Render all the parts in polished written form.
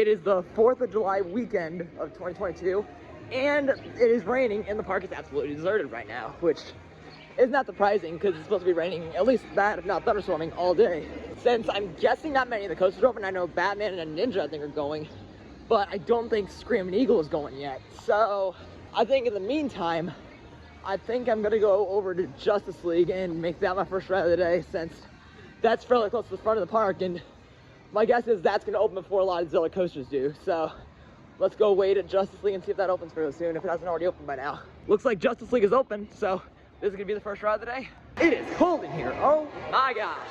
It is the 4th of July weekend of 2022, and it is raining, and the park is absolutely deserted right now, which is not surprising because it's supposed to be raining, at least that, if not thunderstorming, all day. Since I'm guessing not many of the coasters are open, I know Batman and Ninja, I think, are going, but I don't think Screaming Eagle is going yet. So I think in the meantime, I think I'm gonna go over to Justice League and make that my first ride of the day, since that's fairly close to the front of the park, and my guess is that's gonna open before a lot of Zilla coasters do. So let's go wait at Justice League and see if that opens fairly soon, if it hasn't already opened by now. Looks like Justice League is open, so this is gonna be the first ride of the day. It is cold in here, oh my gosh.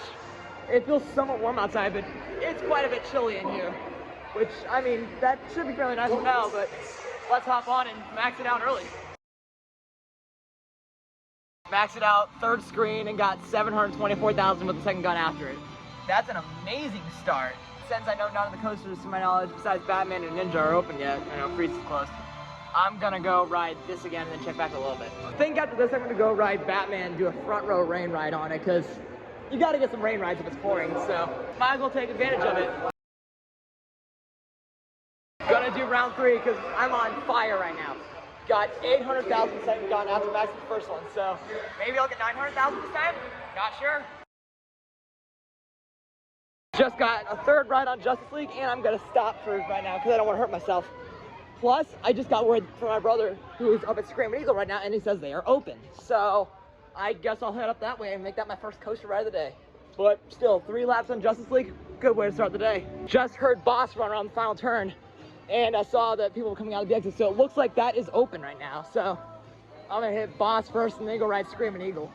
It feels somewhat warm outside, but it's quite a bit chilly in here, which, I mean, that should be fairly nice for now, but let's hop on and max it out early. Maxed it out, third screen, and got 724,000 with the second gun after it. That's an amazing start. Since I know none of the coasters, to my knowledge, besides Batman and Ninja, are open yet. I know Freeze is closed. I'm gonna go ride this again and then check back a little bit. I think after this, I'm gonna go ride Batman, do a front row rain ride on it, because you gotta get some rain rides if it's pouring, so might as well take advantage of it. Gonna do round 3, because I'm on fire right now. Got 800,000 second gun after maxing the first one, so maybe I'll get 900,000 this time? Not sure. Just got a third ride on Justice League, and I'm gonna stop for right now because I don't want to hurt myself. Plus, I just got word from my brother, who is up at Screaming Eagle right now, and he says they are open. So I guess I'll head up that way and make that my first coaster ride of the day. But still, 3 laps on Justice League, good way to start the day. Just heard Boss run around the final turn, and I saw that people were coming out of the exit, so it looks like that is open right now. So I'm gonna hit Boss first and then go ride Screaming Eagle.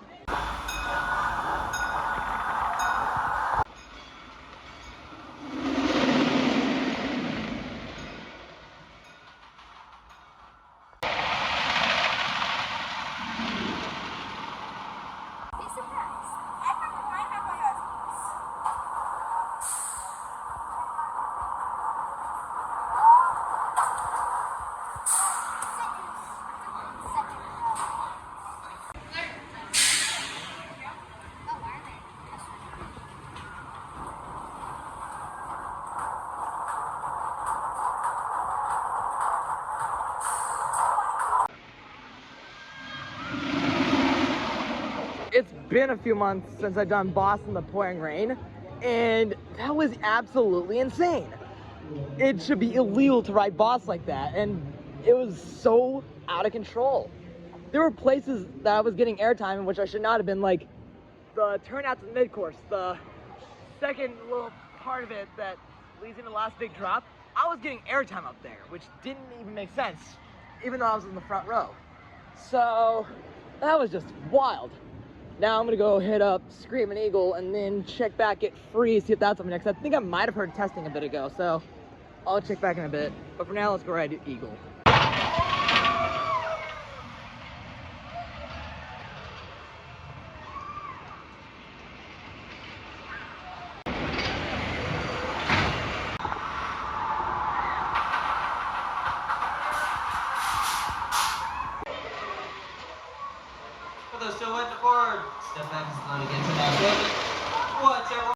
It's been a few months since I've done Boss in the pouring rain, and that was absolutely insane. It should be illegal to ride Boss like that, and it was so out of control. There were places that I was getting airtime in which I should not have been, like the turnout to the mid-course, the second little part of it that leads into the last big drop. I was getting airtime up there, which didn't even make sense, even though I was in the front row. So that was just wild. Now I'm gonna go hit up Screaming Eagle and then check back at Freeze, see if that's open next. I think I might have heard testing a bit ago, so I'll check back in a bit. But for now, let's go ride Eagle. For those still waiting forward, step back and slowly get to that building. Watch out.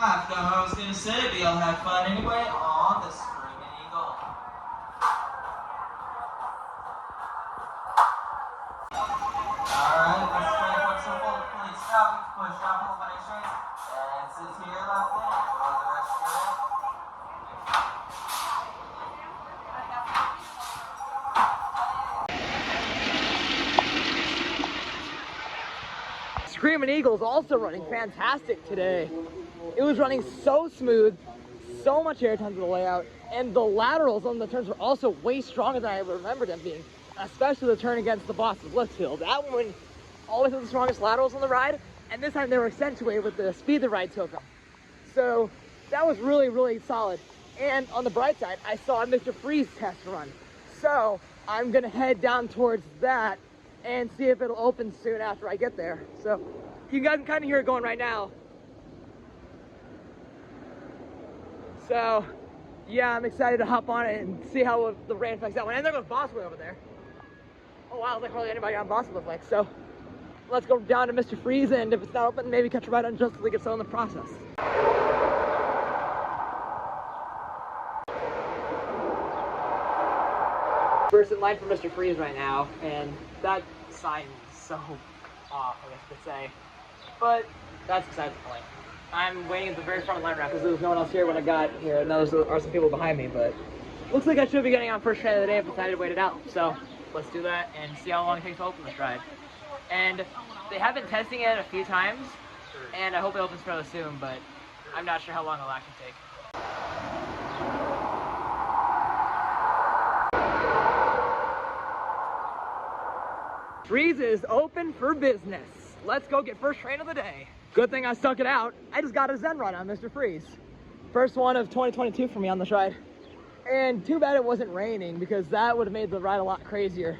After I was gonna say, we all had fun anyway on the Screaming Eagle. Alright, let's try to put some bullet points. Stop, push down, pull my strings. And sit here left in for the rest of your day. Screaming Eagle's also running fantastic today. It was running so smooth, so much airtime to the layout, and the laterals on the turns were also way stronger than I remember them being, especially the turn against the Boston Lift Hill. That one always had the strongest laterals on the ride, and this time they were accentuated with the speed the ride took them. So that was really, really solid. And on the bright side, I saw Mr. Freeze test run. So I'm gonna head down towards that and see if it'll open soon after I get there. So you guys can kind of hear it going right now. So yeah, I'm excited to hop on it and see how the rain affects that one. And there goes Boss way over there. a while, there's hardly anybody on Boston looked like. So let's go down to Mr. Freeze, and if it's not open, maybe catch a ride on Justice League itself in the process. First in line for Mr. Freeze right now, and that sign is so off, I guess you could say. But that's besides the point. I'm waiting at the very front of the line right now because there was no one else here when I got here, and there are some people behind me, but looks like I should be getting on first train of the day if I decided to wait it out. So let's do that and see how long it takes to open this ride. And they have been testing it a few times, and I hope it opens fairly soon, but I'm not sure how long it'll actually take. Freeze is open for business. Let's go get first train of the day. Good thing I stuck it out. I just got a Zen run on Mr. Freeze. First one of 2022 for me on this ride. And too bad it wasn't raining because that would have made the ride a lot crazier.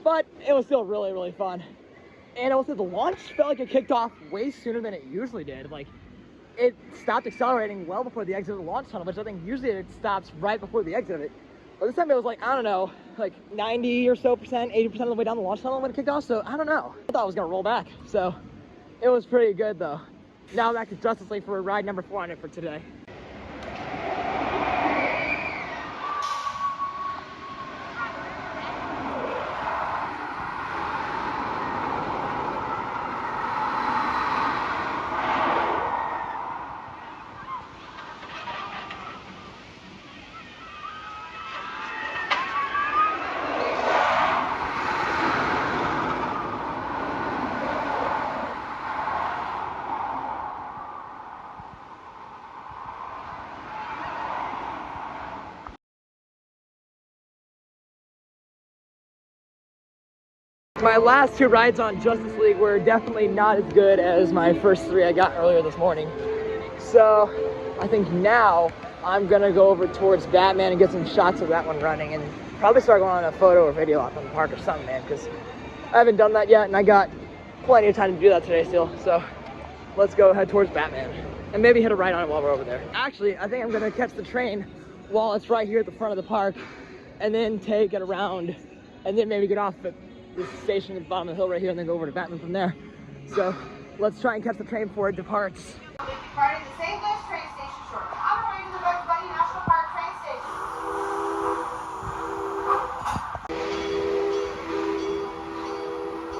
But it was still really, really fun. And also the launch felt like it kicked off way sooner than it usually did. Like, it stopped accelerating well before the exit of the launch tunnel, which I think usually it stops right before the exit of it. But this time it was like, I don't know, like 90 or so percent, 80% of the way down the launch tunnel when it kicked off, so I don't know. I thought it was gonna roll back, so it was pretty good though. Now back to Justice League for ride number 400 for today. My last 2 rides on Justice League were definitely not as good as my first 3 I got earlier this morning. So I think now I'm gonna go over towards Batman and get some shots of that one running and probably start going on a photo or video op from the park or something, man, because I haven't done that yet and I got plenty of time to do that today still. So let's go head towards Batman and maybe hit a ride on it while we're over there. Actually, I think I'm gonna catch the train while it's right here at the front of the park and then take it around and then maybe get off at this station at the bottom of the hill right here and then go over to Batman from there. So let's try and catch the train before it departs. Departing the St. Louis train station shortly. On our way to the Bugs Bunny National Park train station.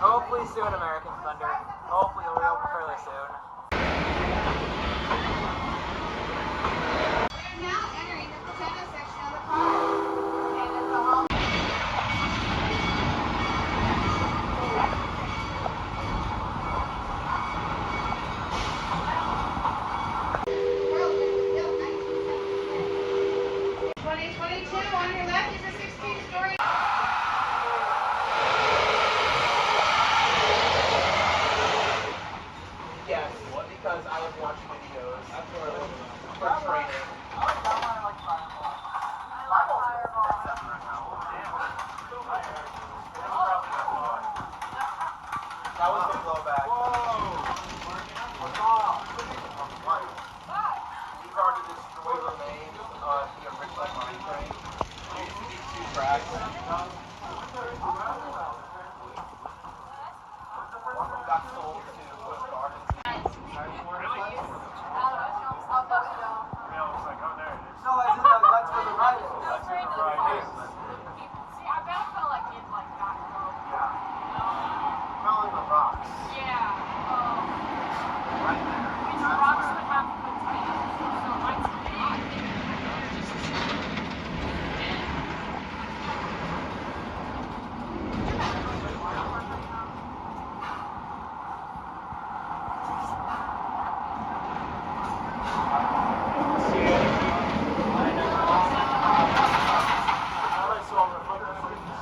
Hopefully soon, American Thunder. Hopefully it'll reopen fairly soon. We are now entering the Pretendo section of the park. And at the home. That was the blowback. These are to destroy remains on the original mine train. There used to be 2 tracks. One of them got sold to Busch Gardens. No, that's where the ride is. That's where the ride is. See, I bet I felt like it's like that low. Yeah. Smell like the rocks. Yeah. Right there. Which That's rocks where- would have good taste. So mine's big.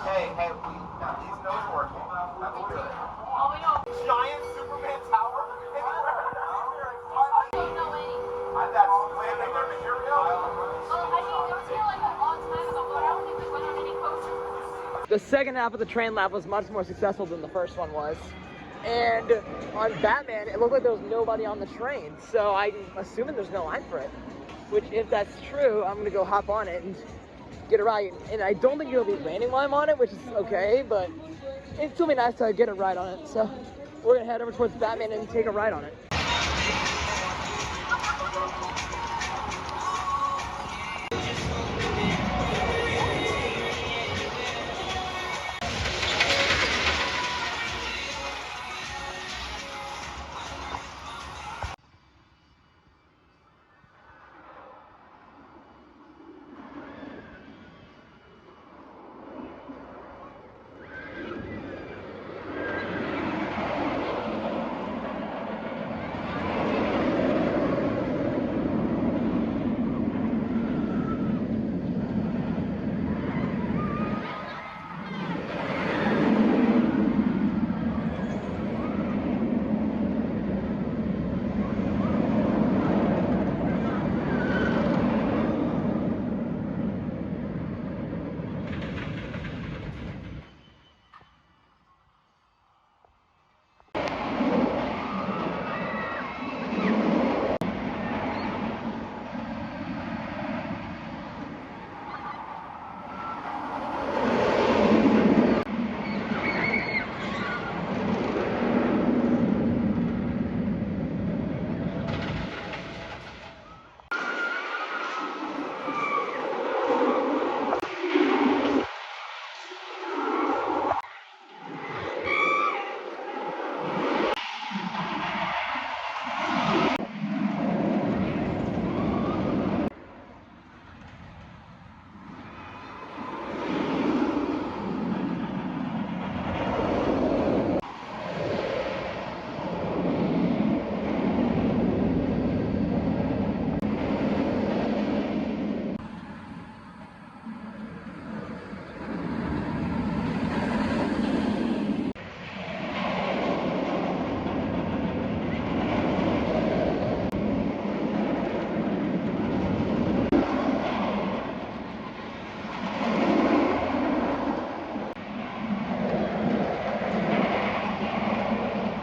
Hey, now these notes working. That's good. Oh, we know. Giant Superman tower anywhere. I don't know any. That's landing their material. Oh, I mean, there was here like a long time ago, but I don't think we went on any coasters. The second half of the train lap was much more successful than the first one was. And on Batman, it looked like there was nobody on the train. So I'm assuming there's no line for it. Which, if that's true, I'm gonna go hop on it and get a ride. And I don't think it'll be raining while I'm on it, which is okay, but it'd still be nice to get a ride on it. So we're gonna head over towards Batman and take a ride on it.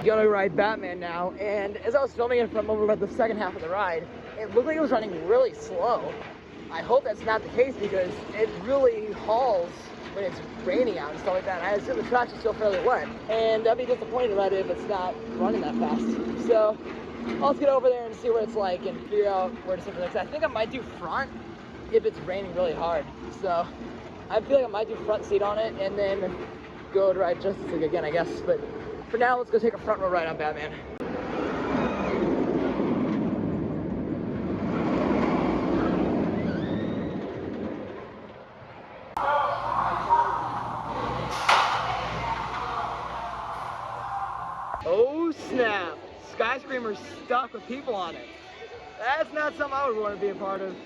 Gonna ride Batman now, and as I was filming it from over about the second half of the ride, it looked like it was running really slow. I hope that's not the case because it really hauls when it's raining out and stuff like that. And I assume the track's still fairly wet, and I'd be disappointed about it if it's not running that fast. So I'll just get over there and see what it's like and figure out where to sit for next. I think I might do front if it's raining really hard. So I feel like I might do front seat on it and then go to ride Justice League again, I guess. But for now, let's go take a front row ride on Batman. Oh snap! Skyscraper's stuck with people on it. That's not something I would want to be a part of.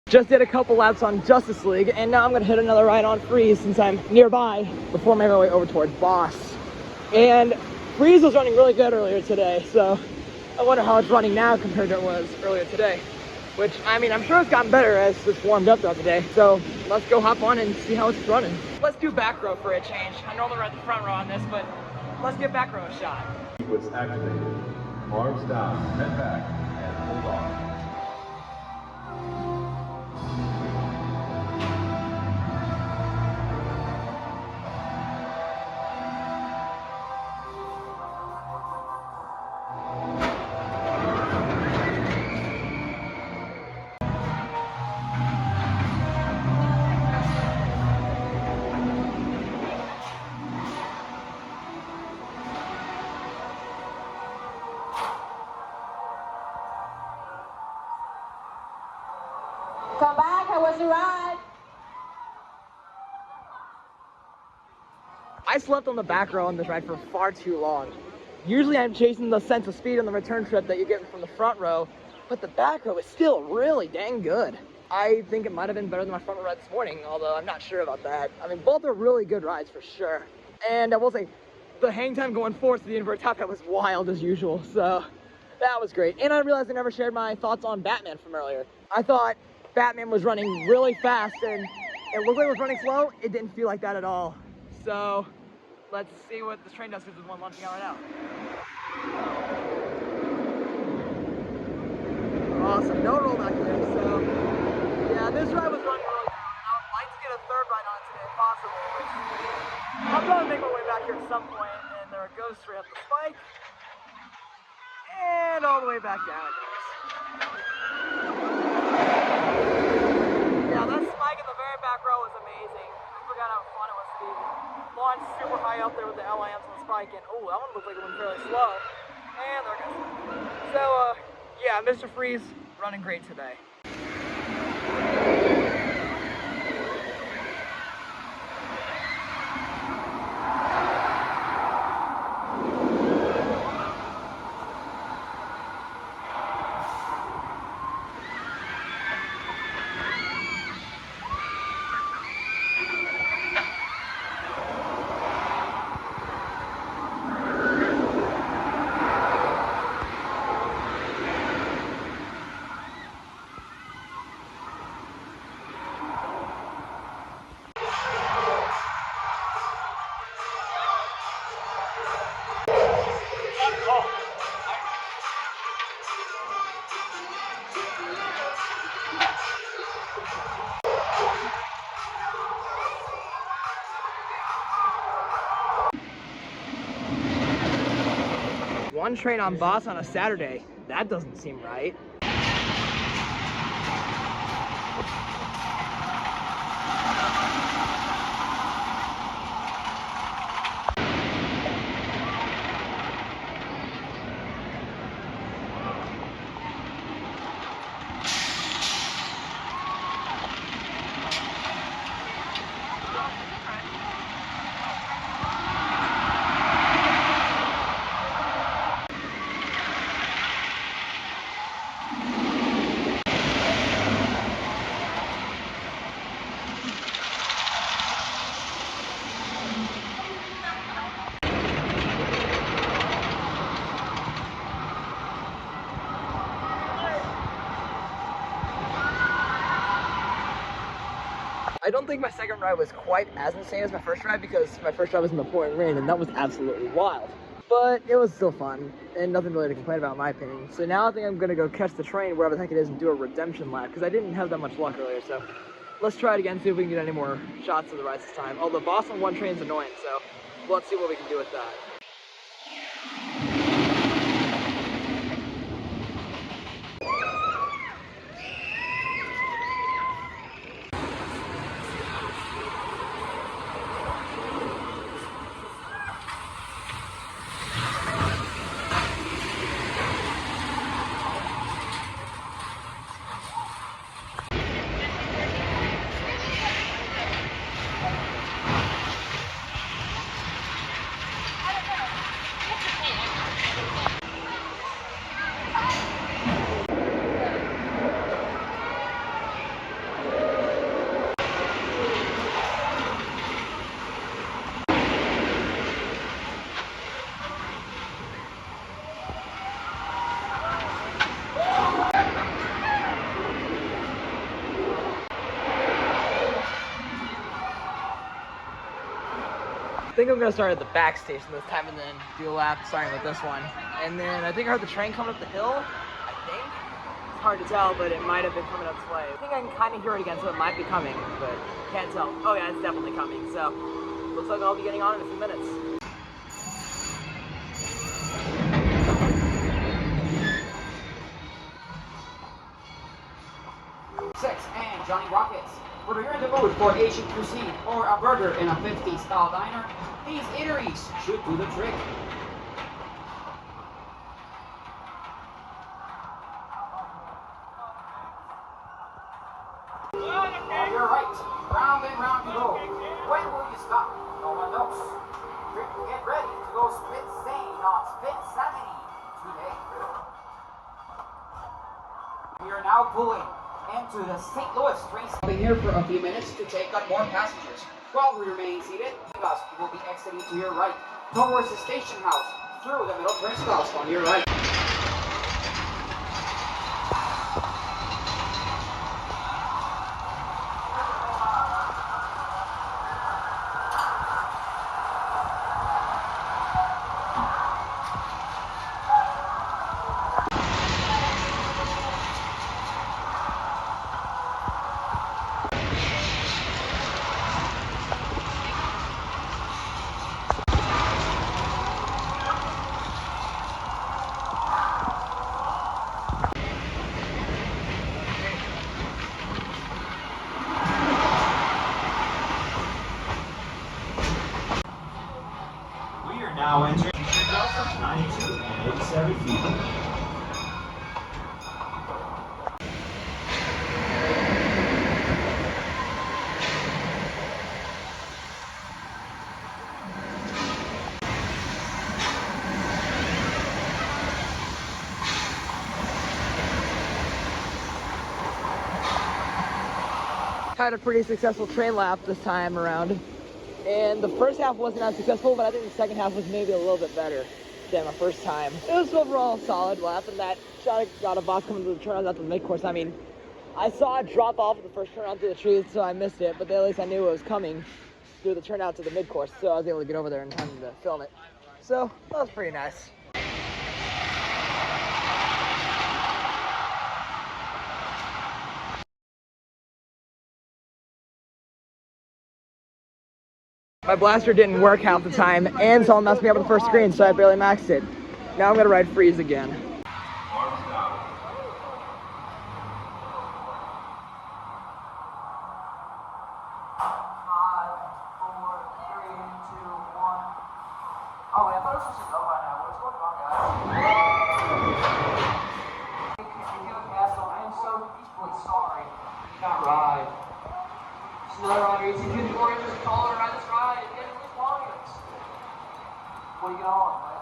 Just did a couple laps on Justice League, and now I'm gonna hit another ride on Freeze since I'm nearby before making my way over toward Boss. And Freeze was running really good earlier today, so I wonder how it's running now compared to it was earlier today. Which, I mean, I'm sure it's gotten better as it's warmed up throughout the day. So let's go hop on and see how it's running. Let's do back row for a change. I normally ride the front row on this, but let's give back row a shot. Was activated. Arms down, head back, and hold on. Come back, how was your ride? I slept on the back row on this ride for far too long. Usually I'm chasing the sense of speed on the return trip that you get from the front row, but the back row is still really dang good. I think it might have been better than my front row ride this morning, although I'm not sure about that. I mean, both are really good rides for sure. And I will say, the hang time going forward to the inverted top hat was wild as usual, so that was great. And I realized I never shared my thoughts on Batman from earlier. I thought Batman was running really fast and it looked like it was running slow. It didn't feel like that at all. So let's see what this train does because there's one launching out right now. awesome. No rollback there, so yeah, this ride was running really good, and I would like to get a third ride on it today if possible. I'll probably make my way back here at some point, and there it goes straight up the spike, and all the way back down it goes. Yeah, that spike in the very back row was amazing. I forgot how fun it was to be launched super high up there with the LIMs on the spike, and oh, that one looked like it went fairly slow. And there it goes. So, yeah, Mr. Freeze running great today. One train on Boss on a Saturday. That doesn't seem right. I don't think my second ride was quite as insane as my first ride because my first ride was in the pouring rain and that was absolutely wild. But it was still fun and nothing really to complain about in my opinion. So now I think I'm gonna go catch the train wherever the heck it is and do a redemption lap because I didn't have that much luck earlier. So let's try it again, see if we can get any more shots of the rides this time. Although Boston 1 train's annoying, so let's see what we can do with that. I think I'm gonna start at the back station this time and then do a lap starting with this one. And then I think I heard the train coming up the hill, I think. It's hard to tell, but it might have been coming up this way. I think I can kind of hear it again, so it might be coming, but can't tell. Oh yeah, it's definitely coming. So looks like I'll be getting on in a few minutes. Six and Johnny Rockets. Whether you're in the mood for Asian cuisine or a burger in a 50s style diner, these eateries should do the trick. And you're right, round and round you go. When will you stop? No one knows. Get ready to go spit sane on Spit Sanity today. We are now pulling into the St. Louis train. I'll be here for a few minutes to take on more passengers. While we remain seated, you guys will be exiting to your right, towards the station house, through the middle turnstiles on your right. 7 feet. Had a pretty successful train lap this time around. And the first half wasn't as successful, but I think the second half was maybe a little bit better than my first time. It was overall a solid lap, and that shot got a boss coming to the turnout at the mid-course. I mean, I saw it drop off at the first turnout through the trees, so I missed it, but at least I knew it was coming through the turnout to the mid-course, so I was able to get over there in time to film it. So, that was pretty nice. My blaster didn't work half the time, and someone messed me up on the first screen, so I barely maxed it. Now I'm gonna ride freeze again. Arms down. Oh, wait, I thought it was supposed to go by now. What's going on, guys? I am so deeply sorry. You did not ride. Just another ride. It's a good warrior, just call it around this ride and get these points. What do you get on, man?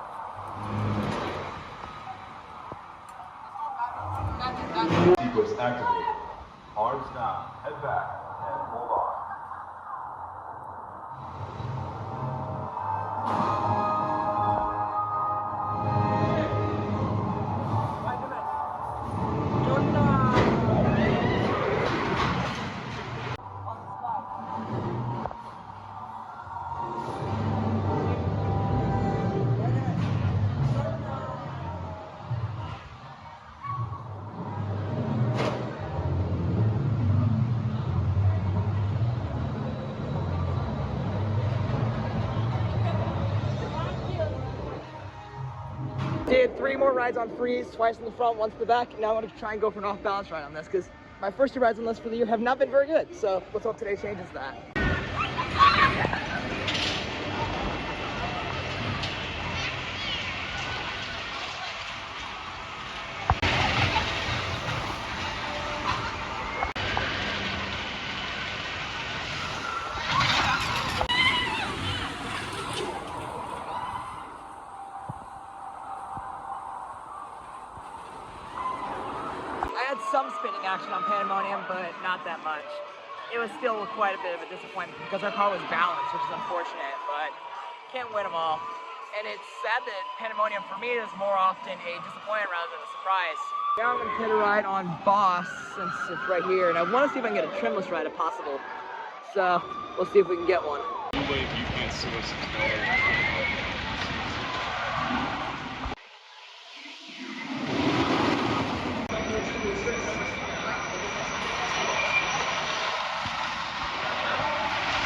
Sequence activated. Arms down. Head back and hold on. Did 3 more rides on freeze, twice in the front, once in the back. Now I'm gonna try and go for an off-balance ride on this, because my first 2 rides on this for the year have not been very good. So let's hope today changes that. I had some spinning action on Pandemonium, but not that much. It was still quite a bit of a disappointment because our car was balanced, which is unfortunate, but can't win them all. And it's sad that Pandemonium for me is more often a disappointment rather than a surprise. Now I'm gonna hit a ride on Boss since it's right here, and I want to see if I can get a trimless ride if possible. So we'll see if we can get one.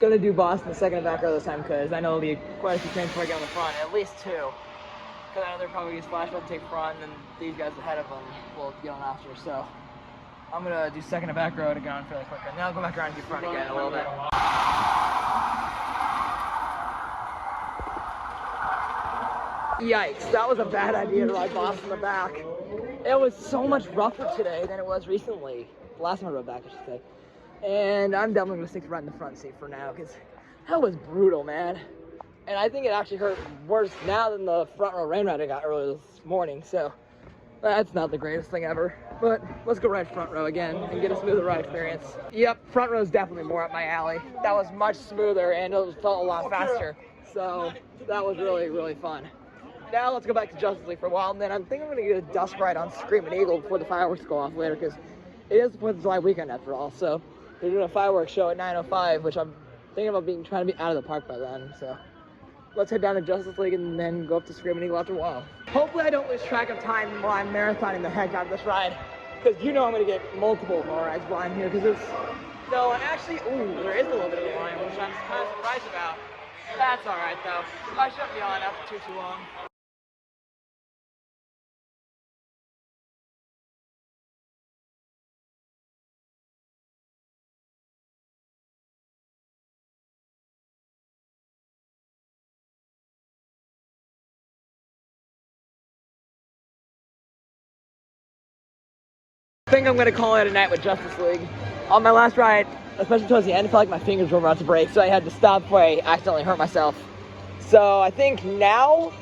Gonna do Boss in the second and back row this time because I know there'll be quite a few trains before I get on the front, at least 2. Because I know they're probably gonna splash up, take front, and then these guys ahead of them will get on after. So I'm gonna do second and back row to get on fairly quick, and then I'll go back around and do front again a little bit. Yikes, that was a bad idea to ride Boss in the back. It was so much rougher today than it was recently. The last time I rode back, I should say. And I'm definitely gonna stick to riding the front seat for now, because that was brutal, man. And I think it actually hurt worse now than the front row rain ride I got earlier this morning, so that's not the greatest thing ever. But let's go ride front row again and get a smoother ride experience. Yep, front row is definitely more up my alley. That was much smoother and it felt a lot faster. So that was really, really fun. Now let's go back to Justice League for a while, and then I think I'm gonna get a dusk ride on Screaming Eagle before the fireworks go off later, because it is the 4th of July weekend after all. So they're doing a fireworks show at 9:05, which I'm thinking about trying to be out of the park by then. So let's head down to Justice League and then go up to Screaming Eagle after a while. Hopefully I don't lose track of time while I'm marathoning the heck out of this ride, because you know I'm gonna get multiple more rides while I'm here, because it's, no, actually, ooh, there is a little bit of a line, which I'm kind of surprised about. That's all right though. I shouldn't be on after too long. think I'm gonna call it a night with Justice League. On my last ride, especially towards the end, I felt like my fingers were about to break, so I had to stop before I accidentally hurt myself. So I think now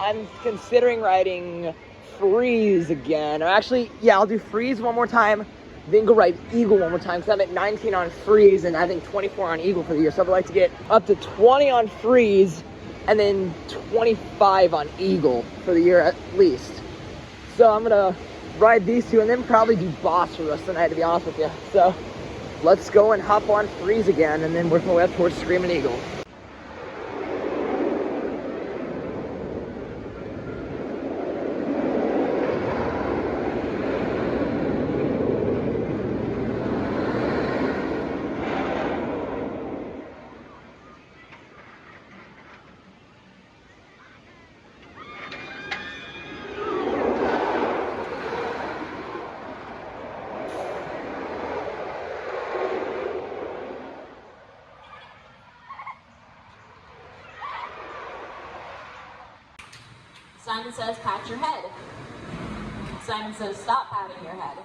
I'm considering riding Freeze again. Or actually, yeah, I'll do Freeze one more time, then go ride Eagle one more time, because I'm at 19 on Freeze and I think 24 on Eagle for the year. So I'd like to get up to 20 on Freeze and then 25 on Eagle for the year at least. So I'm gonna ride these two and then probably do Boss for the rest of the night, to be honest with you. So let's go and hop on Freeze again and then work my way up towards Screaming Eagle. Simon says, pat your head. Simon says, stop patting your head.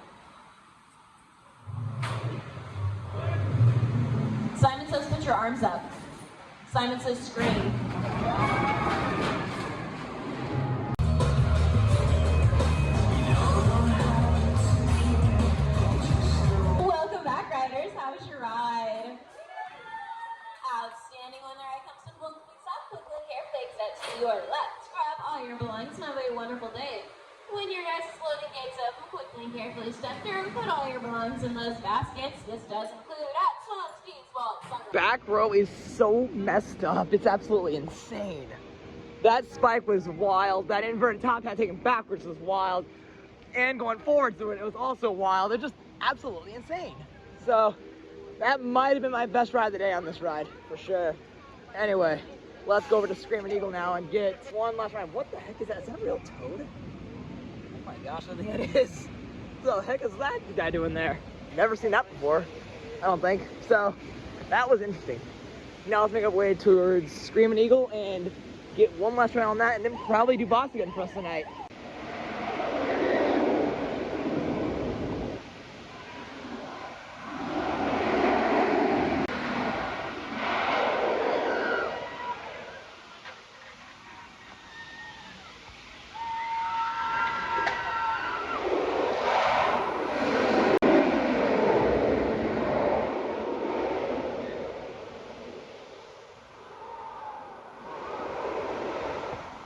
Simon says, put your arms up. Simon says, scream. Welcome back, riders. How was your ride? Outstanding. When the ride comes to full stop, quickly and carefully exit to your left. Grab all your belongings and have a wonderful day. When your guys' loading gates open, quickly and carefully step through and put all your belongings in those baskets. This does include at Swan Speeds Vault. Back row is so messed up. It's absolutely insane. That spike was wild. That inverted top hat taken backwards was wild. And going forwards through it was also wild. They're just absolutely insane. So that might have been my best ride of the day on this ride, for sure. Anyway, let's go over to Screaming Eagle now and get one last ride. What the heck is that? Is that a real toad? Oh my gosh, I think it is. What the heck is that guy doing there? Never seen that before, I don't think. So that was interesting. Now let's make our way towards Screaming Eagle and get one last ride on that and then probably do Boss again for us tonight.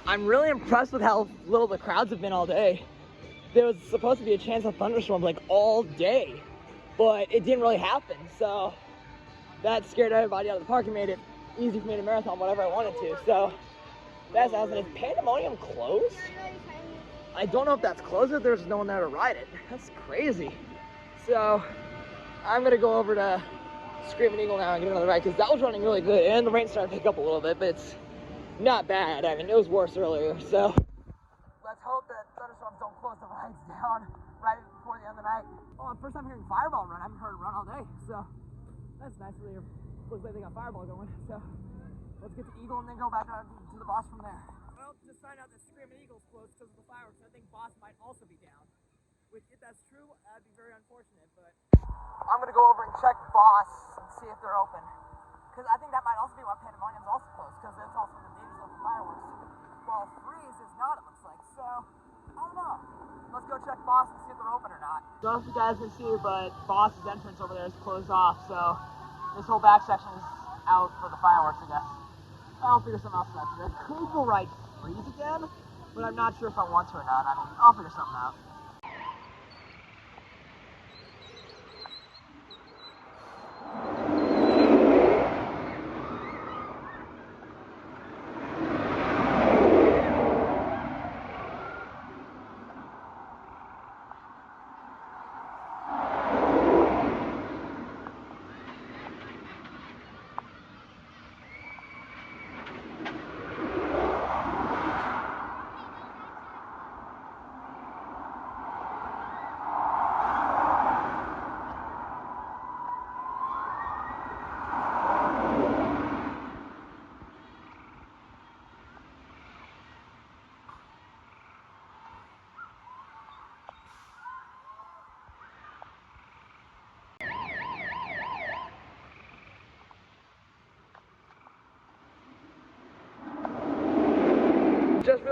I'm really impressed with how little the crowds have been all day. There was supposed to be a chance of thunderstorm like all day, but it didn't really happen. So that scared everybody out of the park and made it easy for me to marathon whatever I wanted to. So that's awesome. Is Pandemonium closed? I don't know if that's closed or there's no one there to ride it. That's crazy. So I'm gonna go over to Screaming Eagle now and get another ride because that was running really good and the rain started to pick up a little bit, but it's not bad. I mean, it was worse earlier, so let's hope that thunderstorms don't close the rides down right before the end of the night. Oh, first time hearing Fireball run. I haven't heard it run all day, so that's nice. Really looks like they got Fireball going. So let's get to Eagle and then go back to the Boss from there. Well, just find out that Screaming Eagle's closed because of the fireworks. I think Boss might also be down. Which, if that's true, that'd be very unfortunate. But I'm gonna go over and check Boss and see if they're open. Because I think that might also be why Pandemonium's also closed, because it's also the dangerous of the fireworks. Well, Freeze is not, it looks like, so I don't know. Let's go check Boss and see if they're open or not. I don't know if you guys can see, but Boss's entrance over there is closed off, so this whole back section is out for the fireworks, I guess. I'll figure something else out. I could go ride Freeze again, but I'm not sure if I want to or not. I mean, I'll figure something out.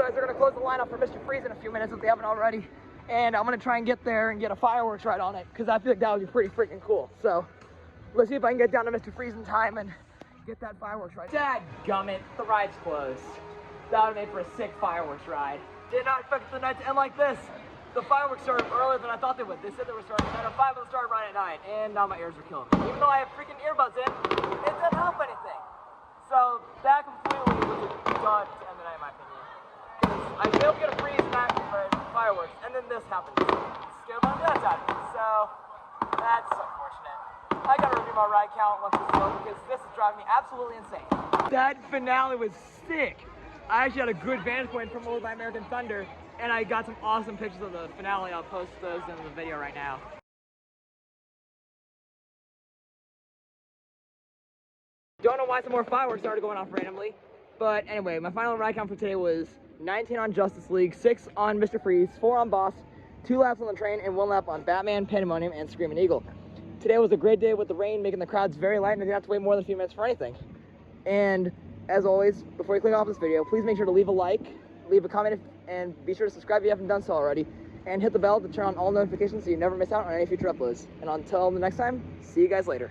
guys are gonna close the lineup for Mr. Freeze in a few minutes if they haven't already. And I'm gonna try and get there and get a fireworks ride on it, because I feel like that would be pretty freaking cool. So let's see if I can get down to Mr. Freeze in time and get that fireworks ride. Dadgummit, the ride's closed. That would have made for a sick fireworks ride. Did not expect the night to end like this. The fireworks started earlier than I thought they would. They said they were starting at 9:05, but they started right at 9, and now my ears are killing me. Even though I have freaking earbuds in, it doesn't help anything. So that completely was a dud to end the night, in my opinion. Because I failed to get a freeze back for fireworks, and then this happened. Scared my nuts out of me. So that's unfortunate. I gotta review my ride count once this is over, because this is driving me absolutely insane. That finale was sick. I actually had a good vantage point from over by American Thunder, and I got some awesome pictures of the finale. I'll post those in the video right now. Don't know why some more fireworks started going off randomly, but anyway, my final ride count for today was 19 on Justice League, 6 on Mr. Freeze, 4 on Boss, 2 laps on the train, and 1 lap on Batman, Pandemonium, and Screaming Eagle. Today was a great day with the rain making the crowds very light, and I didn't have to wait more than a few minutes for anything. And as always, before you click off this video, please make sure to leave a like, leave a comment, and be sure to subscribe if you haven't done so already, and hit the bell to turn on all notifications so you never miss out on any future uploads. And until the next time, see you guys later.